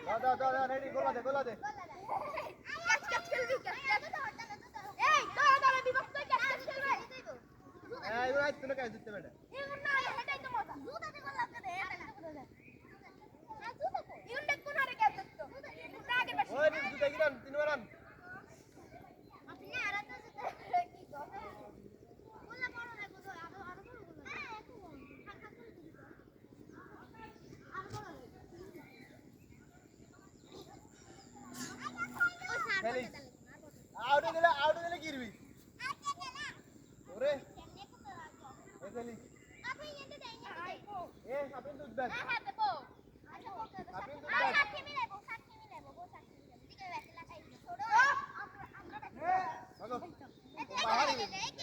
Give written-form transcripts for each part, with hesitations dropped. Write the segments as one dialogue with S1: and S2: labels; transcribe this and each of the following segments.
S1: দাও রেডি গোলা দে
S2: ক্যাচ খেলবি ক্যাচ এই দাঁড়া বিভক্ত ক্যাচ খেলবে
S1: এই ভাই তুমি কাজ দিতে বেটা
S2: ইউন না এটাই তো মজা জুতাতে গোল লাগতে দে এটা না জুতা কো ইউন দেখ কোন আরে ক্যাচ দিত জুতা আগে পাশে
S1: ওই জুতা গিরান তিনবার রান
S2: আপনি আর তো জুতা কি গো গোলা বড় না গো আরো বড় গোলা হ্যাঁ একটু থাক করে দিবি আর বড়
S1: খেলি আউট দিলে গিরবি ওরে এই খেলি
S2: আপনি এন্ড দেই
S1: এ সাপেন দুধ দেন
S2: হ্যাঁ দেবো আচ্ছা
S1: সাপেন দুধ
S2: আর
S1: দেন
S2: সাথে মিলাইবো গো সাথে মিলাইবো দিকে ব্যাকে লাগাই ছোট আমরা
S1: ভাগো
S2: এতে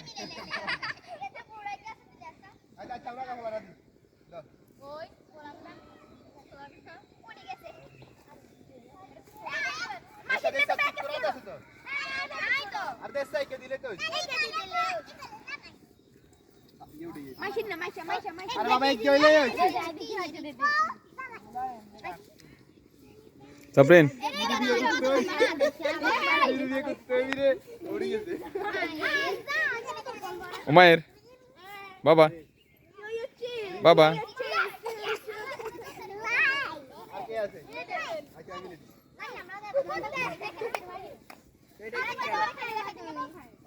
S2: মিলাইলে এতে পুরো গ্যাস দিতে আসা
S1: আচ্ছা চামড়া কা হলা দি দাও
S2: ওই পোলাটা পড়ে গেছে
S1: আচ্ছা দেখ সব ঠিক করে দাও তো
S2: আই তো
S1: আর দেখ সাইকে দিলে তো
S2: এই যে দিলে
S1: ইউডি
S2: মাইশিন না মাইশা
S1: আরে বাবা এক কইলে
S3: সাবরিন
S1: ভিডিও করতে রে ওড়ি গেছে
S3: উমায়ের বাবা বাবা
S1: আর কে আছে আচ্ছা আমি নিছি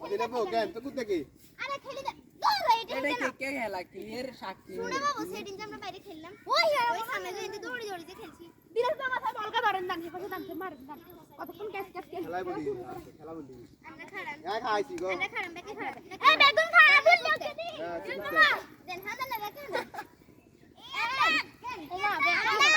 S1: ওদিকে বো কেন তো কুত্তে কি
S2: আরে খেলি দে দৌড়
S4: এটা কে খেলা ক্লিয়ার সাক্ষী
S2: শুনে বাবু সেদিন যে আমরা বাইরে খেললাম ওই সামনে যে দৌড়ি যে খেলছি বিরাট মাথা বলকা ধরেন দান হেপাশে দান মারেন দান কতক্ষণ ক্যাচ খেল
S1: খেলা বলি খেলা বলি
S2: আমরা খাড়ান
S1: হ্যাঁ খাইছি গো
S2: আমরা খাড়ান বেকে খাড়ান এই বেগুন খাড়া ধরলে ওকে দি
S1: হ্যাঁ, ঠিক আছে।
S2: মামা দেন হাতে লাগা কেন ওমা বেগুন